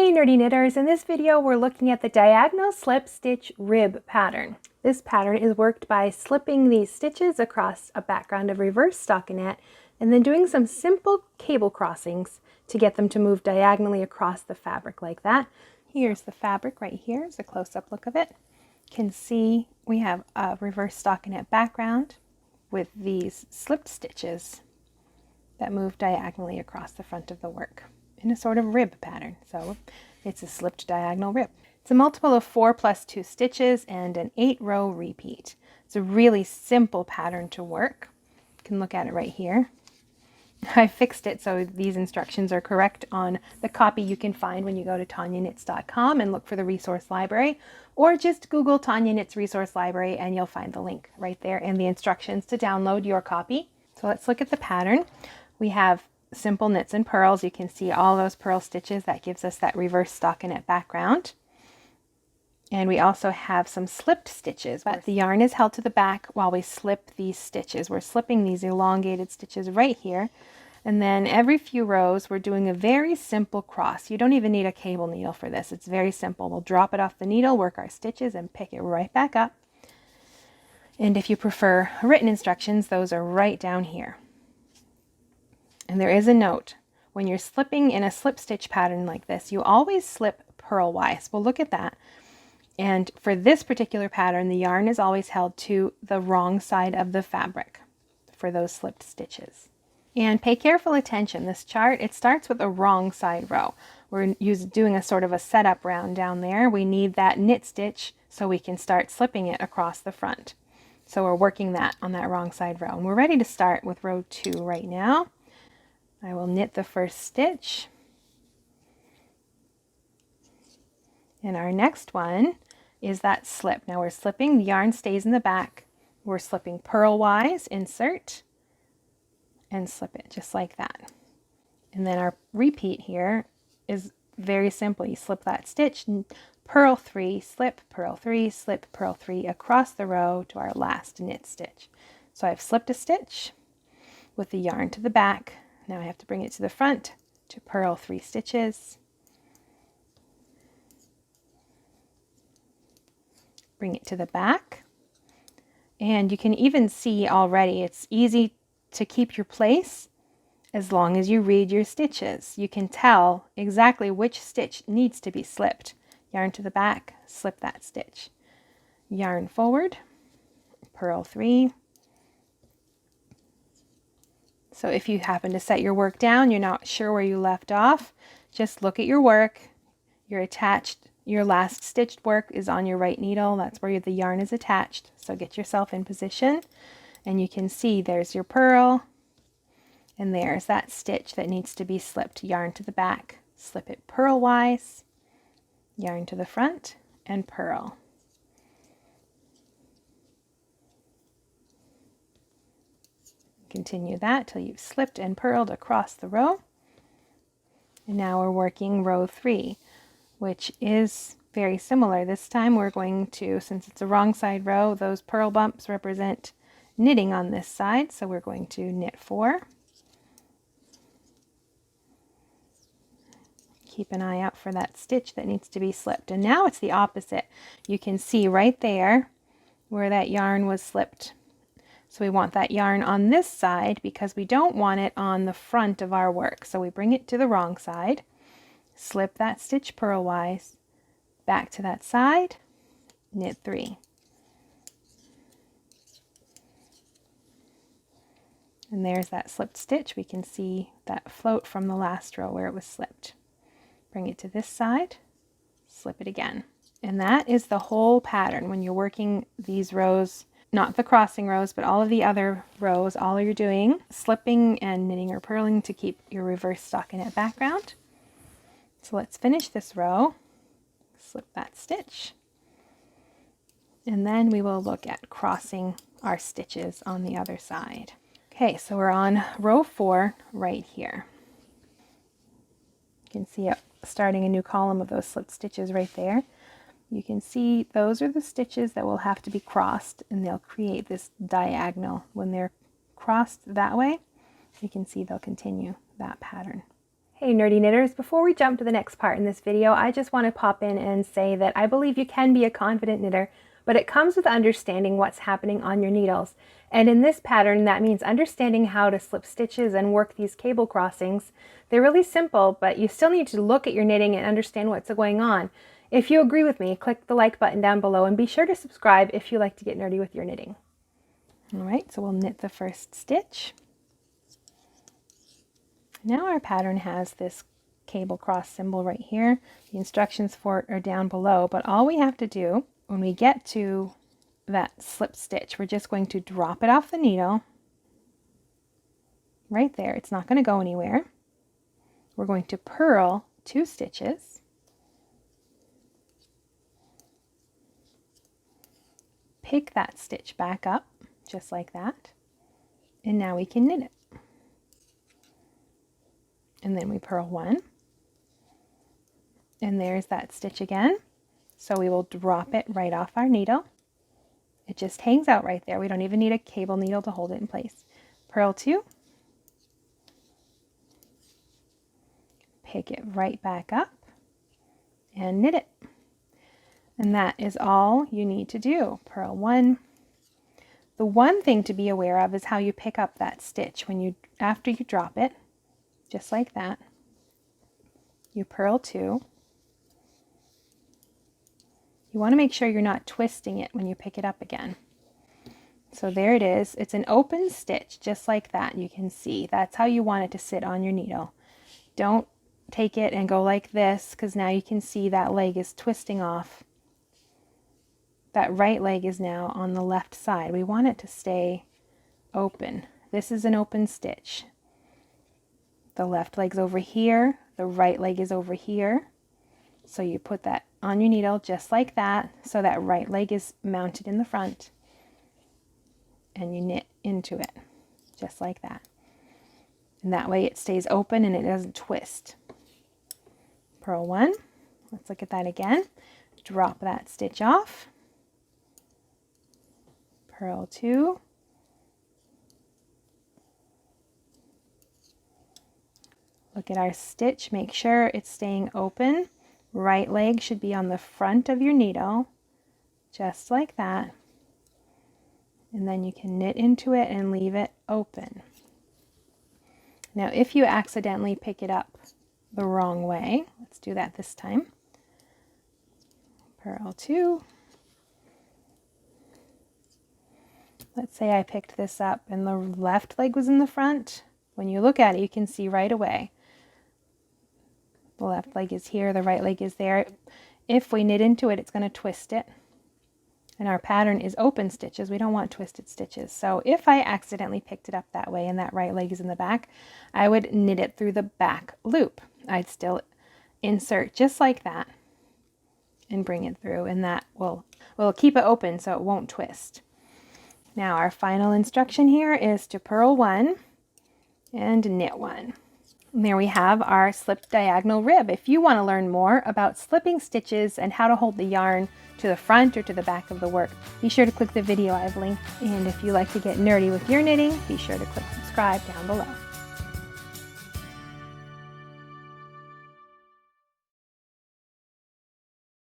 Hey nerdy knitters, in this video we're looking at the diagonal slip stitch rib pattern. This pattern is worked by slipping these stitches across a background of reverse stockinette and then doing some simple cable crossings to get them to move diagonally across the fabric like that. Here's the fabric right here. It's a close-up look of it. You can see we have a reverse stockinette background with these slipped stitches that move diagonally across the front of the work in a sort of rib pattern. So it's a slipped diagonal rib. It's a multiple of 4 plus 2 stitches and an 8-row repeat. It's a really simple pattern to work. You can look at it right here. I fixed it so these instructions are correct on the copy you can find when you go to TanyaKnits.com and look for the resource library, or just Google Tanya Knits Resource Library and you'll find the link right there and the instructions to download your copy. So let's look at the pattern. We have simple knits and purls. You can see all those purl stitches. That gives us that reverse stockinette background. And we also have some slipped stitches, but the yarn is held to the back while we slip these stitches. We're slipping these elongated stitches right here. And then every few rows, we're doing a very simple cross. You don't even need a cable needle for this. It's very simple. We'll drop it off the needle, work our stitches, and pick it right back up. And if you prefer written instructions, those are right down here. And there is a note. When you're slipping in a slip stitch pattern like this, you always slip purlwise. Well, look at that. And for this particular pattern, the yarn is always held to the wrong side of the fabric for those slipped stitches. And pay careful attention. This chart, it starts with a wrong side row. We're doing a sort of a setup round down there. We need that knit stitch so we can start slipping it across the front. So we're working that on that wrong side row. And we're ready to start with row 2 right now. I will knit the first stitch. And our next one is that slip. Now we're slipping, the yarn stays in the back. We're slipping purlwise, insert, and slip it just like that. And then our repeat here is very simple. You slip that stitch, purl 3, slip, purl 3, slip, purl 3 across the row to our last knit stitch. So I've slipped a stitch with the yarn to the back. Now I have to bring it to the front to purl 3 stitches. Bring it to the back. And you can even see already it's easy to keep your place as long as you read your stitches. You can tell exactly which stitch needs to be slipped. Yarn to the back, slip that stitch. Yarn forward, purl 3. So if you happen to set your work down, you're not sure where you left off, just look at your work. Your last stitched work is on your right needle. That's where the yarn is attached. So get yourself in position and you can see there's your purl and there's that stitch that needs to be slipped. Yarn to the back, slip it purlwise, yarn to the front, and purl. Continue that till you've slipped and purled across the row. And now we're working row 3, which is very similar. This time we're going to, since it's a wrong side row, those purl bumps represent knitting on this side. So we're going to knit 4. Keep an eye out for that stitch that needs to be slipped. And now it's the opposite. You can see right there where that yarn was slipped. So we want that yarn on this side because we don't want it on the front of our work. So we bring it to the wrong side, slip that stitch purlwise, back to that side, knit 3. And there's that slipped stitch. We can see that float from the last row where it was slipped. Bring it to this side, slip it again. And that is the whole pattern when you're working these rows. Not the crossing rows, but all of the other rows, all you're doing, slipping and knitting or purling to keep your reverse stockinette background. So let's finish this row, slip that stitch, and then we will look at crossing our stitches on the other side. Okay, so we're on row 4 right here. You can see it starting a new column of those slipped stitches right there. You can see those are the stitches that will have to be crossed and they'll create this diagonal. When they're crossed that way, you can see they'll continue that pattern. Hey nerdy knitters, before we jump to the next part in this video, I just want to pop in and say that I believe you can be a confident knitter, but it comes with understanding what's happening on your needles. And in this pattern, that means understanding how to slip stitches and work these cable crossings. They're really simple, but you still need to look at your knitting and understand what's going on. If you agree with me, click the like button down below and be sure to subscribe if you like to get nerdy with your knitting. All right, so we'll knit the first stitch. Now our pattern has this cable cross symbol right here. The instructions for it are down below, but all we have to do when we get to that slip stitch, we're just going to drop it off the needle right there. It's not going to go anywhere. We're going to purl 2 stitches, pick that stitch back up just like that, and now we can knit it. And then we purl 1, and there's that stitch again. So we will drop it right off our needle. It just hangs out right there. We don't even need a cable needle to hold it in place. Purl 2, pick it right back up and knit it. And that is all you need to do. Purl 1. The one thing to be aware of is how you pick up that stitch after you drop it. Just like that. You purl 2. You want to make sure you're not twisting it when you pick it up again. So there it is. It's an open stitch, just like that. You can see that's how you want it to sit on your needle. Don't take it and go like this, because now you can see that leg is twisting off. That right leg is now on the left side. We want it to stay open. This is an open stitch. The left leg's over here, the right leg is over here. So you put that on your needle just like that, so that right leg is mounted in the front. And you knit into it, just like that. And that way it stays open and it doesn't twist. Purl 1, let's look at that again. Drop that stitch off. Purl 2. Look at our stitch, make sure it's staying open. Right leg should be on the front of your needle, just like that. And then you can knit into it and leave it open. Now, if you accidentally pick it up the wrong way, let's do that this time. Purl 2. Let's say I picked this up and the left leg was in the front. When you look at it, you can see right away. The left leg is here, the right leg is there. If we knit into it, it's going to twist it. And our pattern is open stitches. We don't want twisted stitches. So if I accidentally picked it up that way and that right leg is in the back, I would knit it through the back loop. I'd still insert just like that and bring it through, and that will keep it open so it won't twist. Now our final instruction here is to purl 1 and knit 1. And there we have our slipped diagonal rib. If you want to learn more about slipping stitches and how to hold the yarn to the front or to the back of the work, be sure to click the video I've linked. And if you like to get nerdy with your knitting, be sure to click subscribe down below.